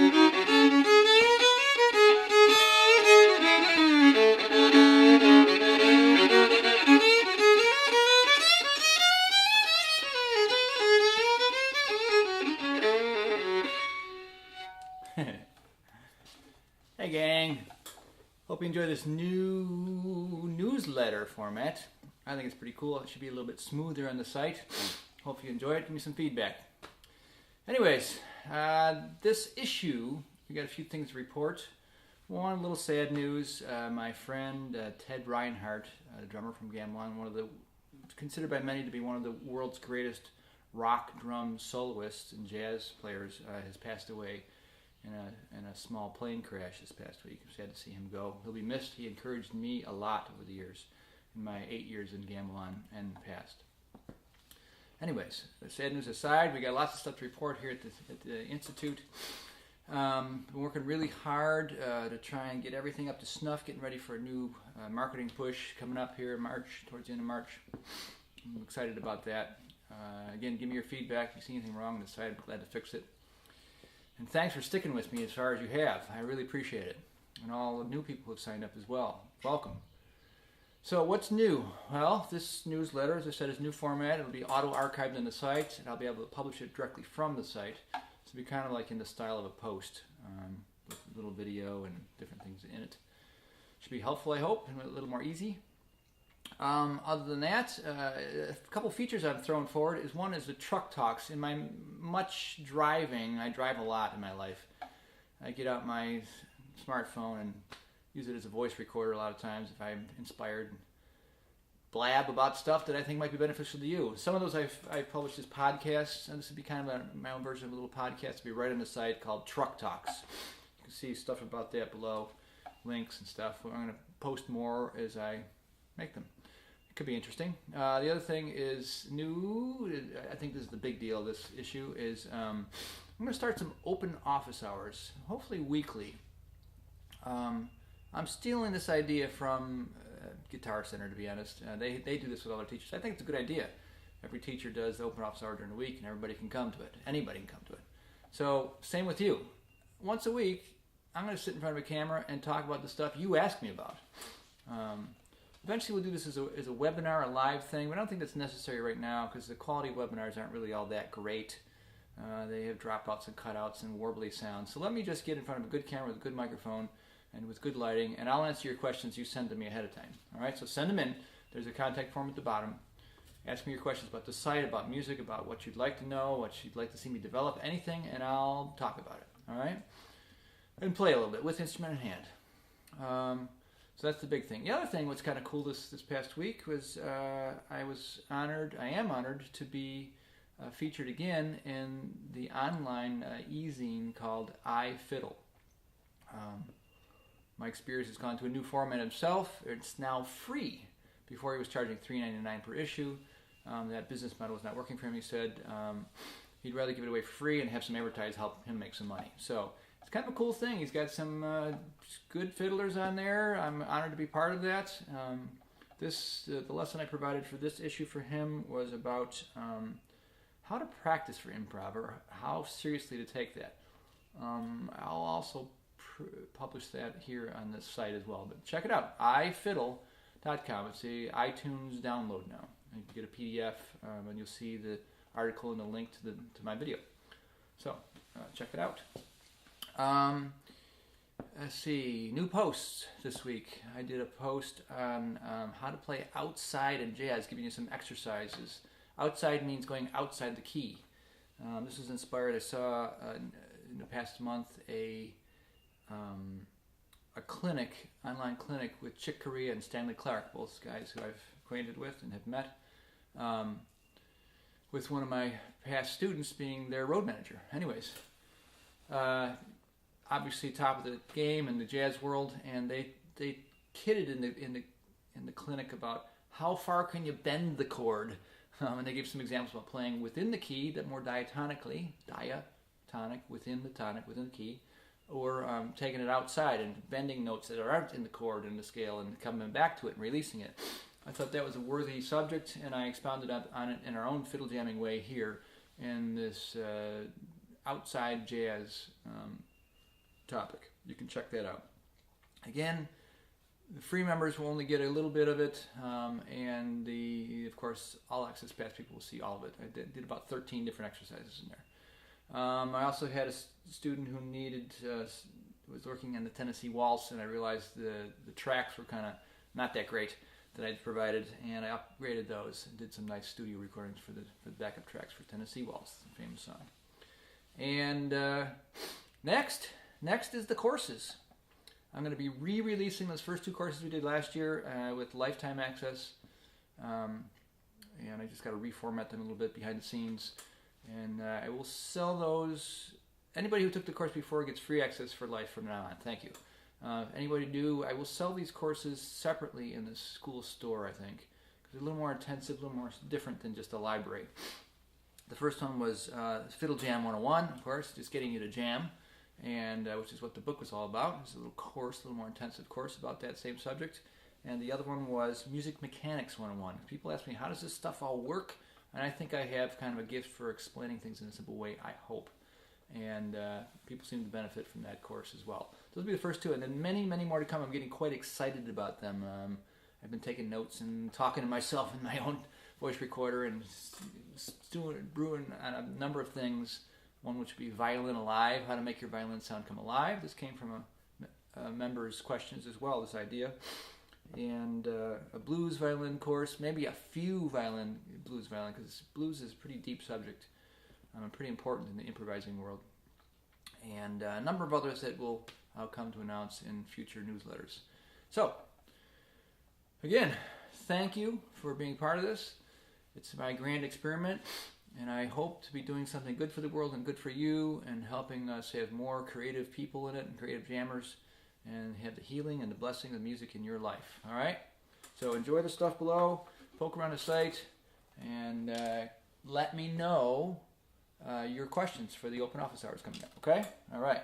Hey gang, hope you enjoy this new newsletter format. I think it's pretty cool. It should be a little bit smoother on the site. Hope you enjoy it. Give me some feedback. Anyways, this issue, we got a few things to report. One, little sad news. My friend Ted Reinhardt, a drummer from No.1, considered by many to be one of the world's greatest rock drum soloists and jazz players, has passed away in a small plane crash this past week. I'm sad to see him go. He'll be missed. He encouraged me a lot over the years, in my 8 years in No.1 and past. Anyways, the sad news aside, we got lots of stuff to report here at the Institute. Been working really hard to try and get everything up to snuff, getting ready for a new marketing push coming up here in March, towards the end of March. I'm excited about that. Again, give me your feedback. If you see anything wrong on the site, I'm glad to fix it. And thanks for sticking with me as far as you have. I really appreciate it. And all the new people who have signed up as well. Welcome. So what's new? Well, this newsletter, as I said, is new format. It'll be auto-archived on the site, and I'll be able to publish it directly from the site. So it'll be kind of like in the style of a post, with a little video and different things in it. Should be helpful, I hope, and a little more easy. Other than that, a couple features I've thrown forward is one is the truck talks. In my much driving, I drive a lot in my life. I get out my smartphone and use it as a voice recorder a lot of times if I'm inspired. Blab about stuff that I think might be beneficial to you. Some of those I've published as podcasts, and this would be kind of my own version of a little podcast to be right on the site called Truck Talks. You can see stuff about that below, links and stuff. I'm going to post more as I make them. Could be interesting. The other thing is new. I think this is the big deal. This issue is I'm going to start some open office hours, hopefully weekly. I'm stealing this idea from Guitar Center, to be honest. They do this with all their teachers. I think it's a good idea. Every teacher does the open office hour during the week, and everybody can come to it. Anybody can come to it. So same with you. Once a week, I'm going to sit in front of a camera and talk about the stuff you ask me about. Eventually we'll do this as a webinar, a live thing, but I don't think that's necessary right now because the quality of webinars aren't really all that great. They have dropouts and cutouts and warbly sounds. So let me just get in front of a good camera with a good microphone and with good lighting, and I'll answer your questions you send to me ahead of time. All right, so send them in. There's a contact form at the bottom. Ask me your questions about the site, about music, about what you'd like to know, what you'd like to see me develop, anything, and I'll talk about it. All right? And play a little bit with instrument in hand. So that's the big thing. The other thing, what's kind of cool this past week was I am honored to be featured again in the online e-zine called Fiddle. Mike Spears has gone to a new format himself. It's now free. Before he was charging $3.99 per issue. That business model was not working for him. He said he'd rather give it away for free and have some advertisers help him make some money. So it's kind of a cool thing. He's got some good fiddlers on there. I'm honored to be part of that. The lesson I provided for this issue for him was about how to practice for improv, or how seriously to take that. I'll also publish that here on this site as well. But check it out, ifiddle.com. It's a iTunes download now. You can get a PDF, and you'll see the article and the link to my video. So check it out. Let's see, new posts this week. I did a post on how to play outside in jazz, giving you some exercises. Outside means going outside the key. This was inspired. I saw in the past month a clinic, online clinic with Chick Corea and Stanley Clark, both guys who I've acquainted with and have met, with one of my past students being their road manager. Anyways, obviously top of the game in the jazz world, and they kidded in the clinic about how far can you bend the chord, and they gave some examples about playing within the key, that more diatonic within the tonic within the key, or taking it outside and bending notes that aren't in the chord and the scale and coming back to it and releasing it. I thought that was a worthy subject, and I expounded on it in our own fiddle jamming way here in this outside jazz topic. You can check that out. Again, the free members will only get a little bit of it, and of course, all access pass people will see all of it. I did about 13 different exercises in there. I also had a student who was working on the Tennessee Waltz, and I realized the tracks were kind of not that great that I'd provided, and I upgraded those and did some nice studio recordings for the backup tracks for Tennessee Waltz, the famous song. And next is the courses. I'm going to be re-releasing those first 2 courses we did last year with lifetime access, and I just got to reformat them a little bit behind the scenes, and I will sell those. Anybody who took the course before gets free access for life from now on. Thank you. Anybody new, I will sell these courses separately in the school store, I think, because they're a little more intensive, a little more different than just a library. The first one was Fiddle Jam 101, of course, just getting you to jam, and which is what the book was all about. It's a little course, a little more intensive course about that same subject. And the other one was Music Mechanics 101. People ask me, how does this stuff all work? And I think I have kind of a gift for explaining things in a simple way, I hope. And people seem to benefit from that course as well. Those will be the first 2, and then many, many more to come. I'm getting quite excited about them. I've been taking notes and talking to myself in my own voice recorder and brewing on a number of things. One which would be Violin Alive, how to make your violin sound come alive. This came from a member's questions as well, this idea. And a blues violin course, maybe a few blues violin, because blues is a pretty deep subject. Pretty important in the improvising world. And a number of others that I'll come to announce in future newsletters. So, again, thank you for being part of this. It's my grand experiment, and I hope to be doing something good for the world and good for you, and helping us have more creative people in it and creative jammers, and have the healing and the blessing of music in your life. All right? So enjoy the stuff below, poke around the site, and let me know your questions for the open office hours coming up, okay? All right.